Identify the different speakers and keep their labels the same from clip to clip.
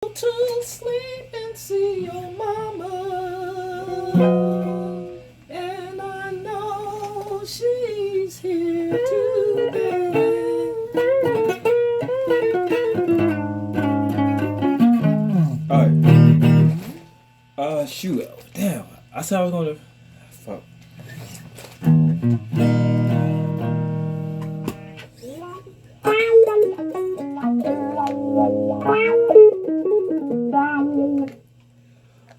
Speaker 1: To sleep and see your mama. And I know she's here today. Alright. Shoot. Damn. I said I was gonna. Fuck.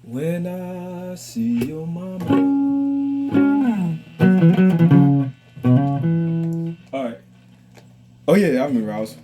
Speaker 1: When I see your mama. Alright. Oh yeah, I remember I was.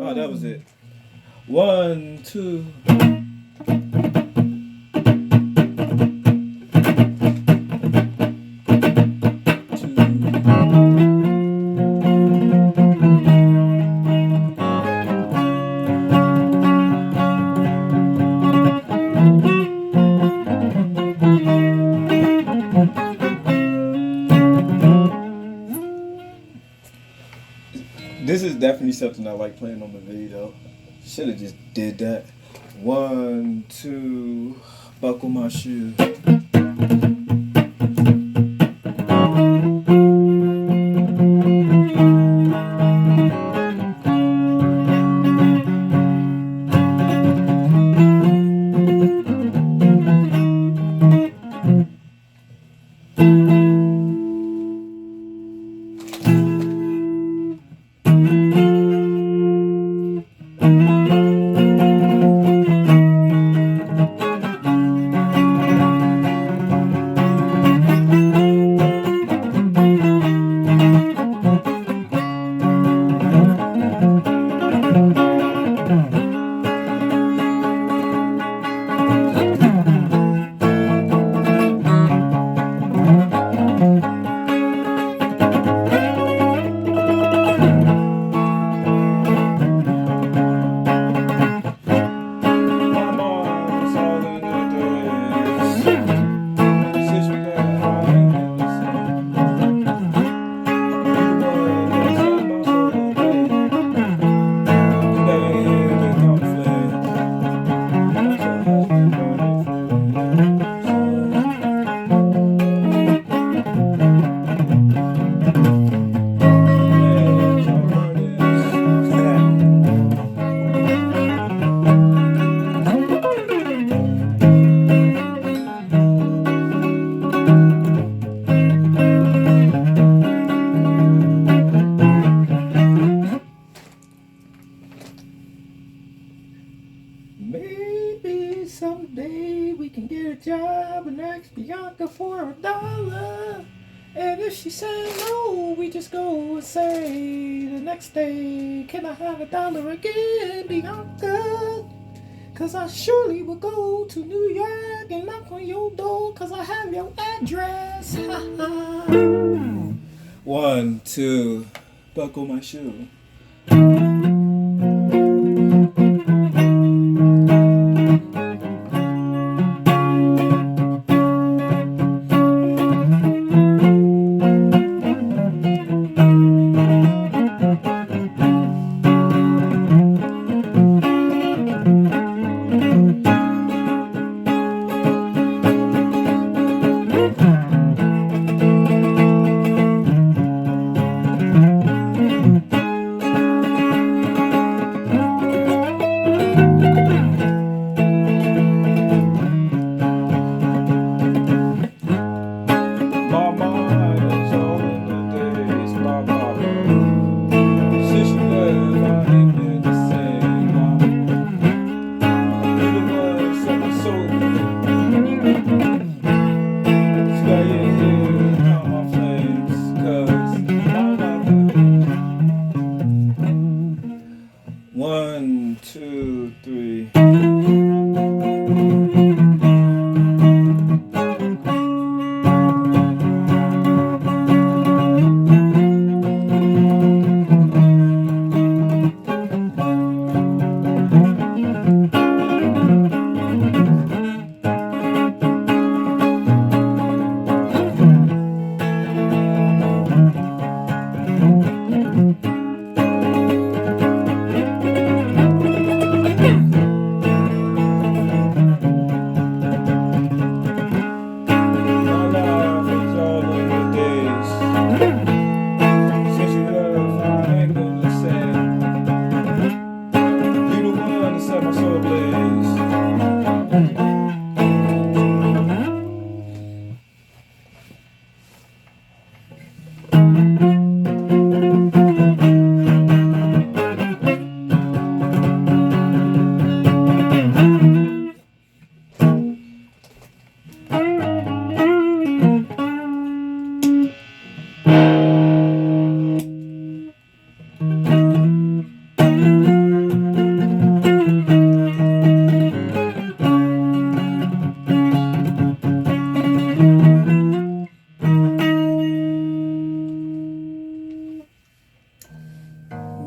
Speaker 1: Oh, that was it. 1, 2. This is definitely something I like playing on the video. Should have just did that. 1, 2, buckle my shoe. Maybe someday we can get a job and ask Bianca for $1. And if she say no, we just go and say the next day, can I have $1 again, Bianca? Cause I surely will go to New York and knock on your door, cause I have your address. One, two, buckle my shoe. One, two, three.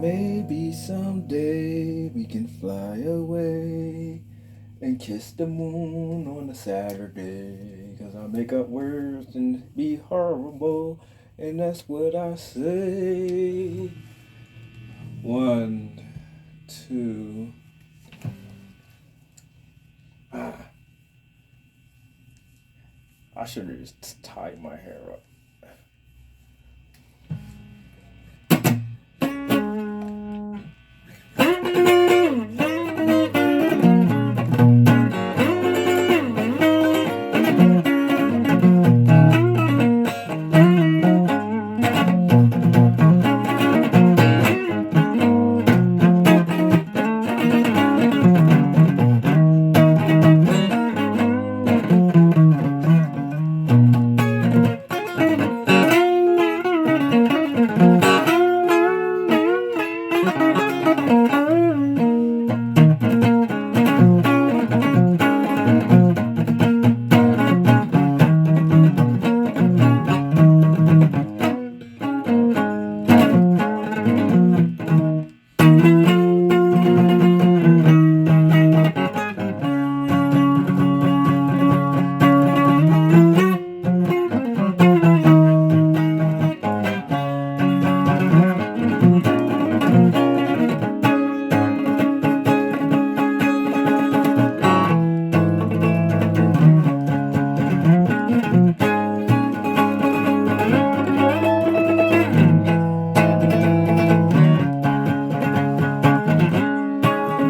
Speaker 1: Maybe someday we can fly away and kiss the moon on a Saturday. Cause I make up words and be horrible, and that's what I say. One, two. I should have just tied my hair up.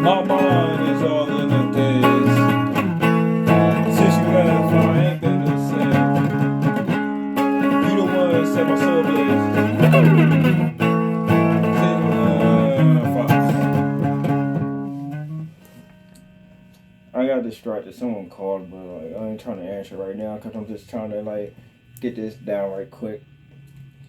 Speaker 1: My mind is all in the days. Since you left, I ain't been the same. You the one that set my soul ablaze. I got distracted. Someone called, but like I ain't trying to answer right now because I'm just trying to like get this down right quick.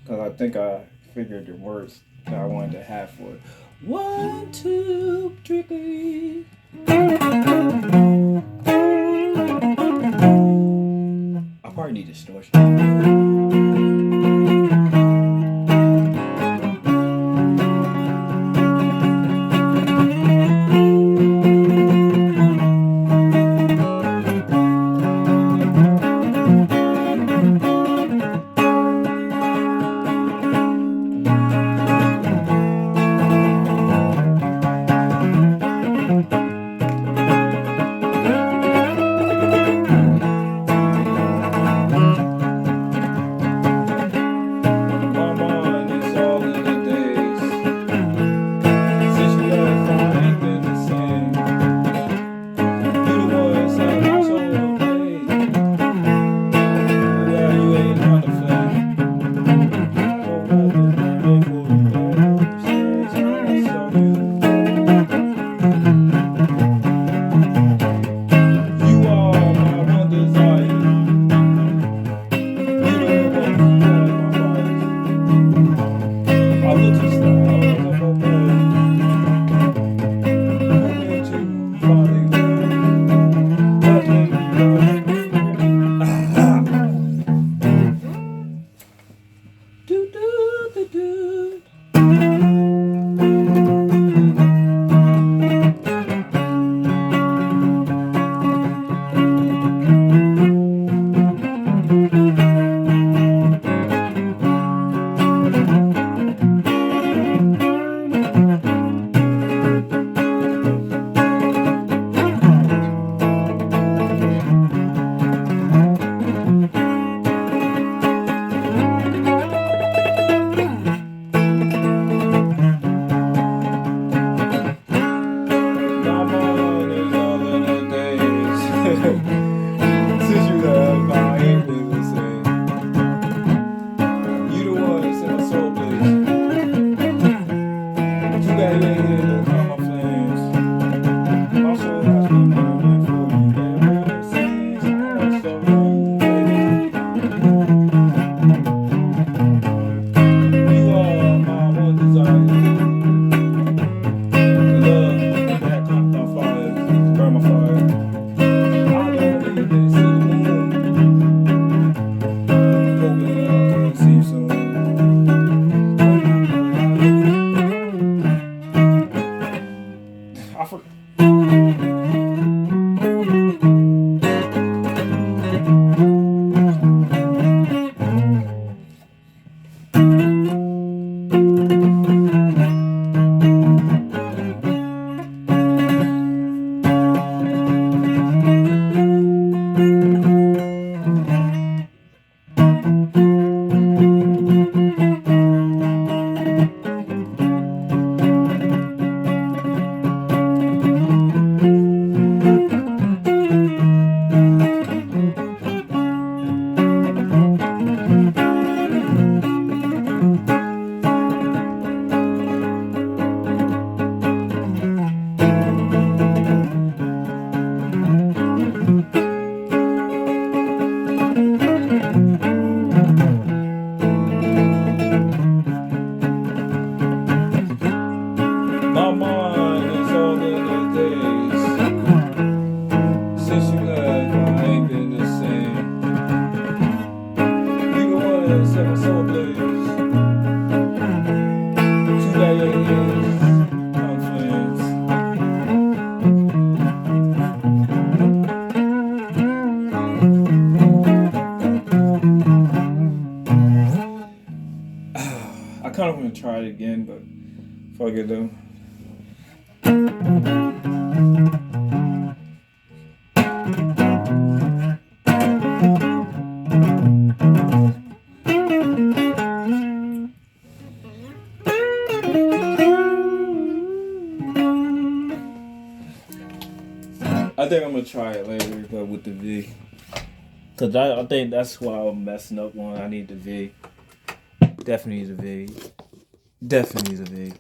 Speaker 1: Because I think I figured the words that I wanted to have for it. 1, 2, 3. I probably need distortion. kind of want to try it again, but fuck it though. I think I'm gonna try it later, but with the V. Cause I think that's why I'm messing up one. I need the V. Definitely needs a V. Definitely needs a V.